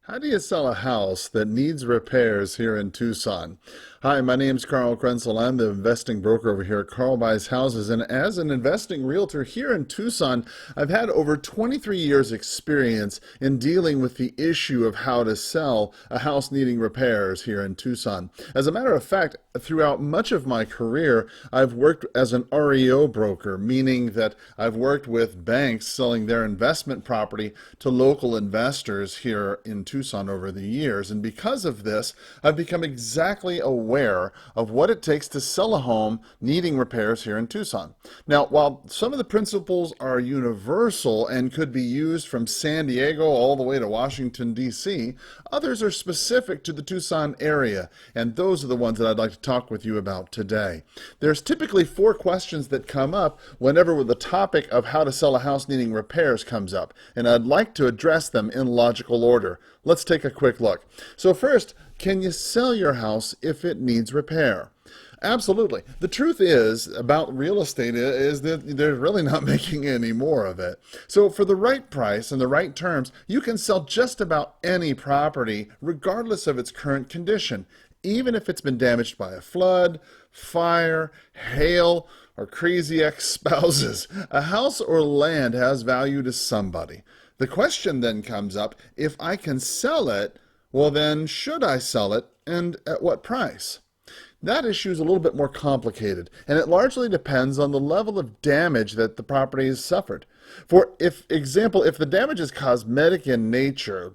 How do you sell a house that needs repairs here in Tucson? Hi, my name's Carl Krenzel. I'm the investing broker over here at Carl Buys Houses. And as an investing realtor here in Tucson, I've had over 23 years experience in dealing with the issue of how to sell a house needing repairs here in Tucson. As a matter of fact, throughout much of my career, I've worked as an REO broker, meaning that I've worked with banks selling their investment property to local investors here in Tucson over the years. And because of this, I've become exactly aware of what it takes to sell a home needing repairs here in Tucson. Now, while some of the principles are universal and could be used from San Diego all the way to Washington, D.C., others are specific to the Tucson area, and those are the ones that I'd like to talk with you about today. There's typically 4 questions that come up whenever the topic of how to sell a house needing repairs comes up, and I'd like to address them in logical order. Let's take a quick look. So first, can you sell your house if it needs repair? Absolutely. The truth is about real estate is that they're really not making any more of it. So for the right price and the right terms, you can sell just about any property regardless of its current condition, even if it's been damaged by a flood, fire, hail, or crazy ex-spouses. A house or land has value to somebody. The question then comes up, if I can sell it, well then, should I sell it, and at what price? That issue is a little bit more complicated, and it largely depends on the level of damage that the property has suffered. For example, if the damage is cosmetic in nature,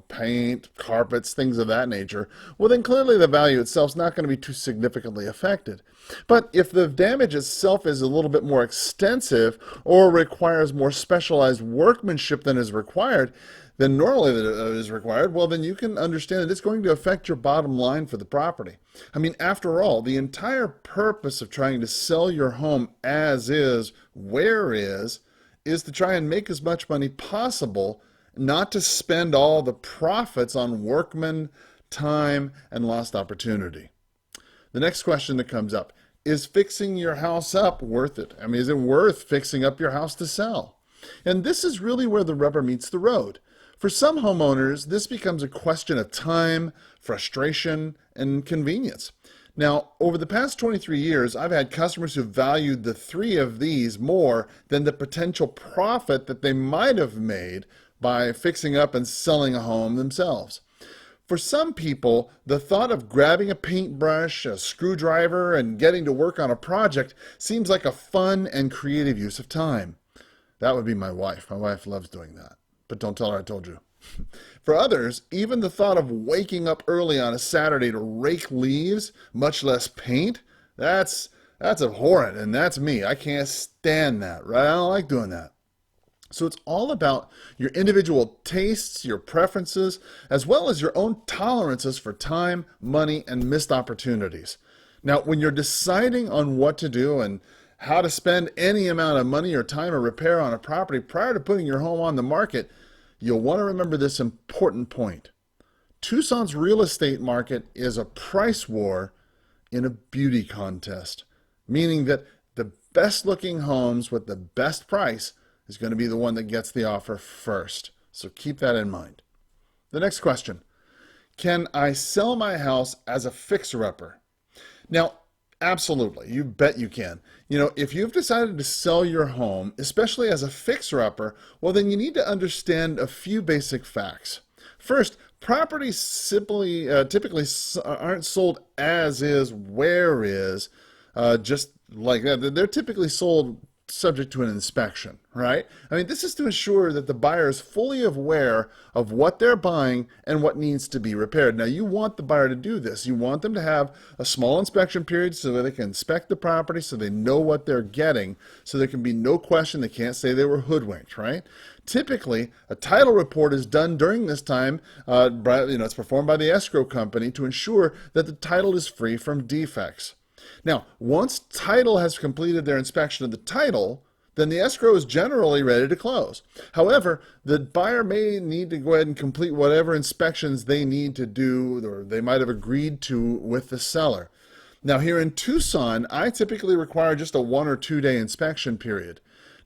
paint, carpets, things of that nature, well then clearly the value itself is not going to be too significantly affected. But if the damage itself is a little bit more extensive or requires more specialized workmanship than is required, than normally that is required, well, then you can understand that it's going to affect your bottom line for the property. I mean, after all, the entire purpose of trying to sell your home as is, where is to try and make as much money possible, not to spend all the profits on workmen, time, and lost opportunity. The next question that comes up, is fixing your house up worth it? I mean, is it worth fixing up your house to sell? And this is really where the rubber meets the road. For some homeowners, this becomes a question of time, frustration, and convenience. Now, over the past 23 years, I've had customers who valued the 3 of these more than the potential profit that they might have made by fixing up and selling a home themselves. For some people, the thought of grabbing a paintbrush, a screwdriver, and getting to work on a project seems like a fun and creative use of time. That would be my wife. My wife loves doing that. But don't tell her I told you. For others, even the thought of waking up early on a Saturday to rake leaves, much less paint, that's abhorrent, and that's me. I can't stand that, right? I don't like doing that. So it's all about your individual tastes, your preferences, as well as your own tolerances for time, money, and missed opportunities. Now, when you're deciding on what to do and how to spend any amount of money or time or repair on a property prior to putting your home on the market, you'll want to remember this important point. Tucson's real estate market is a price war in a beauty contest, meaning that the best looking homes with the best price is going to be the one that gets the offer first. So keep that in mind. The next question, can I sell my house as a fixer-upper? Now, absolutely, you bet you can. If you've decided to sell your home, especially as a fixer-upper, well, then you need to understand a few basic facts. First, properties typically aren't sold as is, where is, just like that. They're typically sold subject to an inspection, right? I mean, this is to ensure that the buyer is fully aware of what they're buying and what needs to be repaired. Now, you want the buyer to do this. You want them to have a small inspection period so that they can inspect the property so they know what they're getting, so there can be no question. They can't say they were hoodwinked, right? Typically, a title report is done during this time. It's performed by the escrow company to ensure that the title is free from defects. Now, once title has completed their inspection of the title, then the escrow is generally ready to close. However, the buyer may need to go ahead and complete whatever inspections they need to do or they might have agreed to with the seller. Now, here in Tucson, I typically require just a 1 or 2 day inspection period.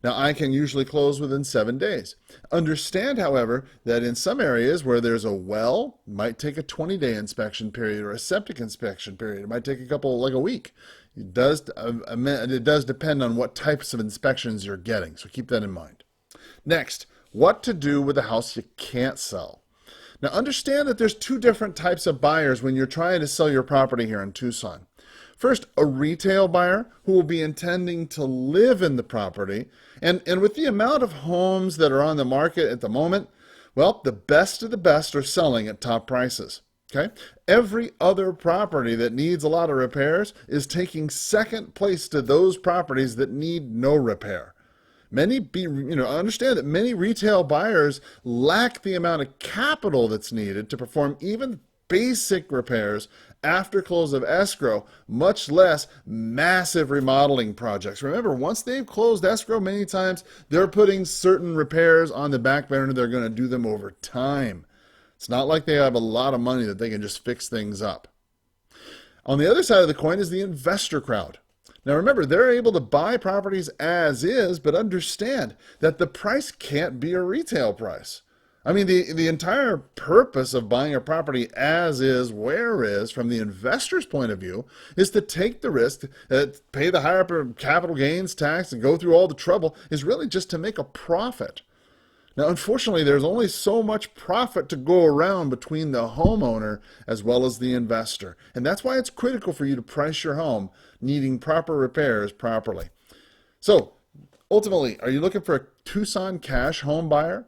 Now, I can usually close within 7 days. Understand, however, that in some areas where there's a well, it might take a 20-day inspection period or a septic inspection period. It might take a couple, like a week. It does depend on what types of inspections you're getting, so keep that in mind. Next, what to do with a house you can't sell. Now, understand that there's two different types of buyers when you're trying to sell your property here in Tucson. First, a retail buyer who will be intending to live in the property. And with the amount of homes that are on the market at the moment, well, the best of the best are selling at top prices. Okay? Every other property that needs a lot of repairs is taking second place to those properties that need no repair. Understand that many retail buyers lack the amount of capital that's needed to perform even basic repairs after close of escrow, much less massive remodeling projects. Remember, once they've closed escrow, many times they're putting certain repairs on the back burner. They're going to do them over time. It's not like they have a lot of money that they can just fix things up. On the other side of the coin is the investor crowd. Now remember, they're able to buy properties as is, but understand that the price can't be a retail price. I mean, the entire purpose of buying a property as is, where is, from the investor's point of view, is to take the risk, pay the higher capital gains tax, and go through all the trouble, is really just to make a profit. Now, unfortunately, there's only so much profit to go around between the homeowner as well as the investor. And that's why it's critical for you to price your home needing proper repairs properly. So, ultimately, are you looking for a Tucson cash home buyer?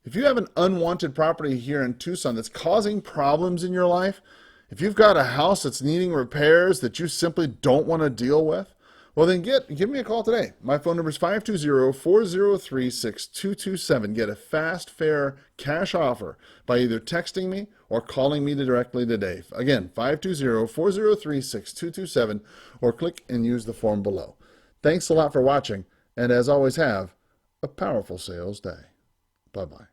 If you have an unwanted property here in Tucson that's causing problems in your life, if you've got a house that's needing repairs that you simply don't want to deal with, well, then give me a call today. My phone number is 520-403-6227. Get a fast, fair cash offer by either texting me or calling me directly today. Again, 520-403-6227, or click and use the form below. Thanks a lot for watching, and as always, have a powerful sales day. Bye-bye.